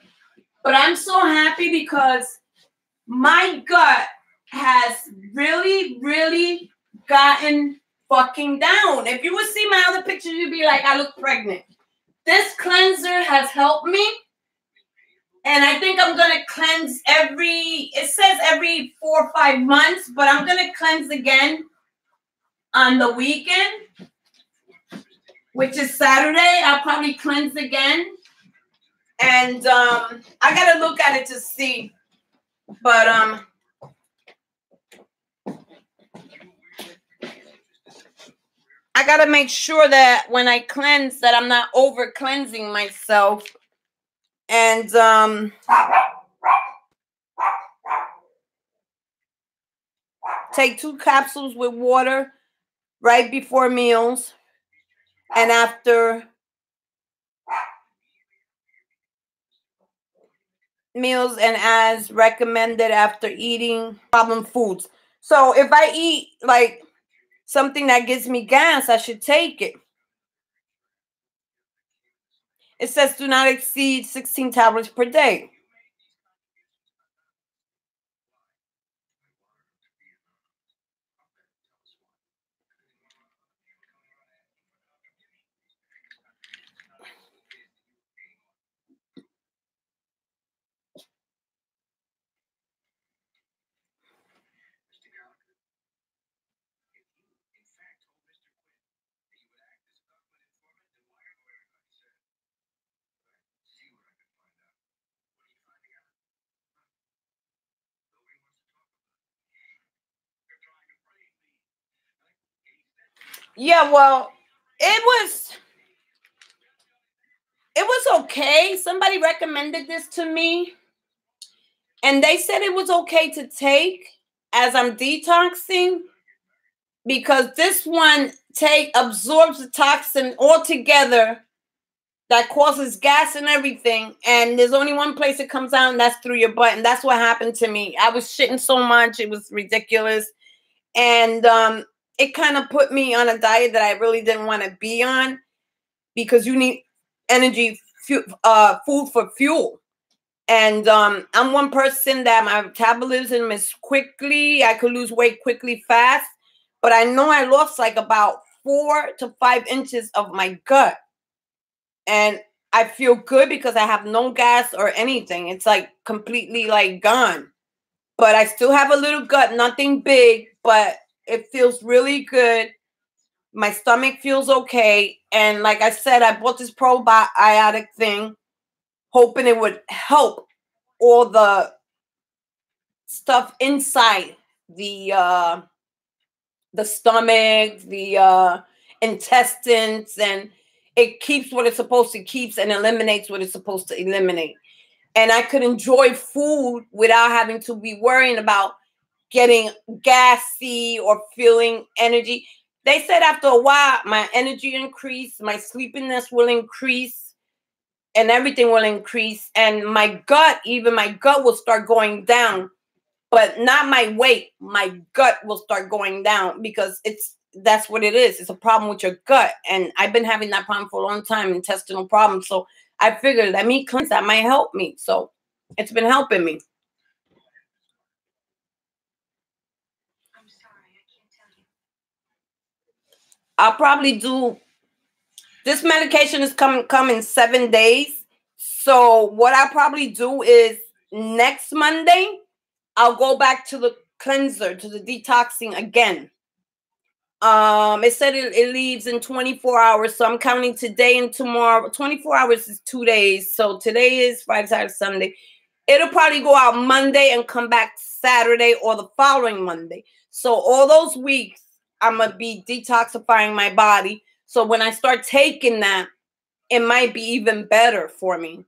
A: But I'm so happy because my gut has really, really gotten fucking down. If you would see my other pictures, you'd be like, I look pregnant. This cleanser has helped me. And I think I'm going to cleanse it says every 4 or 5 months, but I'm going to cleanse again on the weekend, which is Saturday. I'll probably cleanse again. And I got to look at it to see. But I got to make sure that when I cleanse that I'm not over cleansing myself. And take 2 capsules with water right before meals and after meals, and as recommended after eating problem foods. So if I eat like something that gives me gas, I should take it. It says do not exceed 16 tablets per day. Yeah, well, it was okay. Somebody recommended this to me, and they said it was okay to take as I'm detoxing, because this one absorbs the toxin altogether that causes gas and everything, and there's only one place it comes out, and that's through your butt. And that's what happened to me. I was shitting so much, it was ridiculous. And it kind of put me on a diet that I really didn't want to be on, because you need energy, food for fuel. And I'm one person that my metabolism is quickly. I could lose weight quickly, fast. But I know I lost like about 4 to 5 inches of my gut. And I feel good because I have no gas or anything. It's like completely like gone. But I still have a little gut, nothing big, but it feels really good. My stomach feels okay. And like I said, I bought this probiotic thing, hoping it would help all the stuff inside the stomach, the intestines, and it keeps what it's supposed to keep and eliminates what it's supposed to eliminate. And I could enjoy food without having to be worrying about getting gassy or feeling energy. They said after a while, my energy increased, my sleepiness will increase, and everything will increase. And my gut, even my gut will start going down, but not my weight. My gut will start going down because that's what it is. It's a problem with your gut. And I've been having that problem for a long time, intestinal problems. So I figured, let me cleanse that might help me. So it's been helping me. I'm sorry, I can't tell you. I'll probably do, this medication is come in 7 days. So what I'll probably do is next Monday, I'll go back to the cleanser, to the detoxing again. It said it leaves in 24 hours. So I'm counting today and tomorrow. 24 hours is 2 days. So today is Friday, Saturday, Sunday. It'll probably go out Monday and come back Saturday or the following Monday. So all those weeks, I'm going to be detoxifying my body. So when I start taking that, it might be even better for me.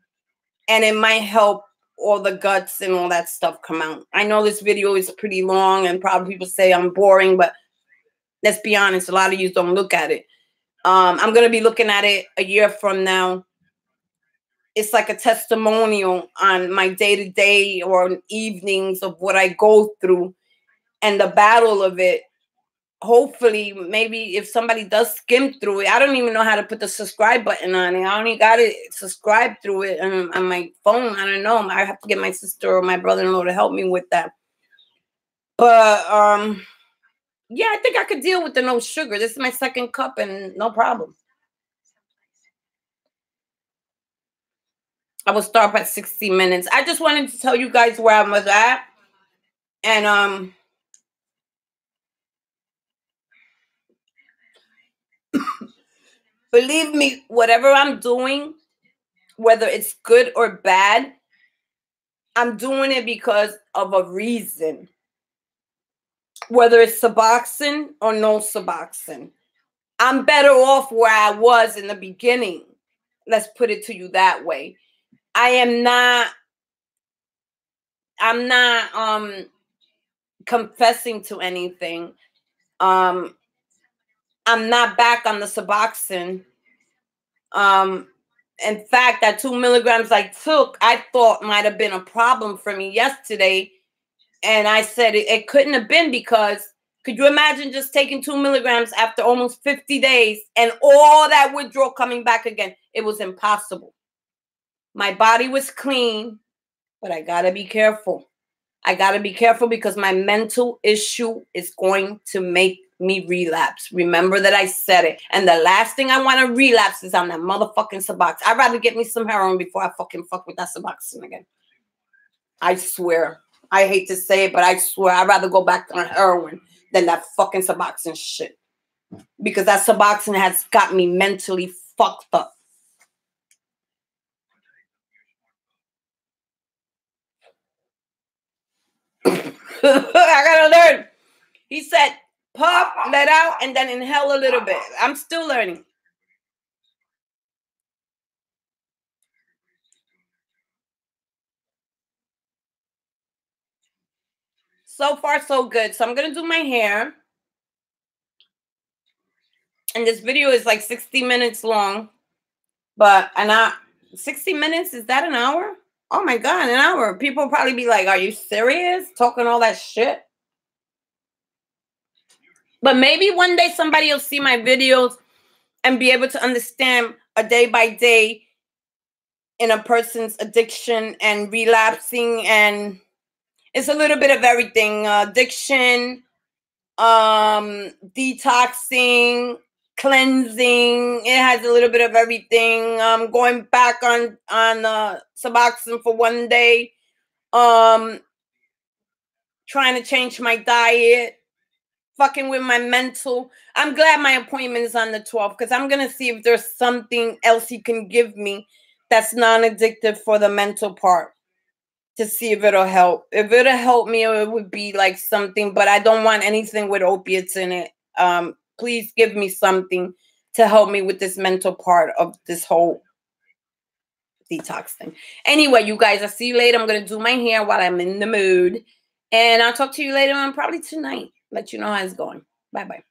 A: And it might help all the guts and all that stuff come out. I know this video is pretty long and probably people say I'm boring, but let's be honest, a lot of you don't look at it. I'm going to be looking at it a year from now. It's like a testimonial on my day-to-day or evenings of what I go through and the battle of it. Hopefully, maybe if somebody does skim through it, I don't even know how to put the subscribe button on it. I only got it subscribe through it on my phone. I don't know. I have to get my sister or my brother-in-law to help me with that. But yeah, I think I could deal with the no sugar. This is my second cup and no problem. I will start at 60 minutes. I just wanted to tell you guys where I was at. And believe me, whatever I'm doing, whether it's good or bad, I'm doing it because of a reason. Whether it's suboxon or no suboxon, I'm better off where I was in the beginning. Let's put it to you that way. I'm not confessing to anything. I'm not back on the suboxon. In fact, that 2 milligrams I took, I thought might have been a problem for me yesterday. And I said it couldn't have been, because could you imagine just taking 2 milligrams after almost 50 days and all that withdrawal coming back again? It was impossible. My body was clean, but I got to be careful. I got to be careful because my mental issue is going to make me relapse. Remember that I said it. And the last thing I want to relapse is on that motherfucking Suboxone. I'd rather get me some heroin before I fucking fuck with that Suboxone again. I swear. I hate to say it, but I swear I'd rather go back on heroin than that fucking Suboxone shit. Because that Suboxone has got me mentally fucked up. I gotta learn. He said, puff, let out, and then inhale a little bit. I'm still learning. So far, so good. So I'm going to do my hair. And this video is like 60 minutes long. But 60 minutes? Is that an hour? Oh my God, an hour. People will probably be like, are you serious? Talking all that shit? But maybe one day somebody will see my videos and be able to understand a day by day in a person's addiction and relapsing. And it's a little bit of everything. Addiction, detoxing, cleansing. It has a little bit of everything. Going back on suboxon for 1 day. Trying to change my diet. Fucking with my mental. I'm glad my appointment is on the 12th because I'm going to see if there's something else he can give me that's non-addictive for the mental part to see if it'll help. If it'll help me, it would be like something, but I don't want anything with opiates in it. Please give me something to help me with this mental part of this whole detox thing. Anyway, you guys, I'll see you later. I'm going to do my hair while I'm in the mood. And I'll talk to you later on, probably tonight. Let you know how it's going. Bye-bye.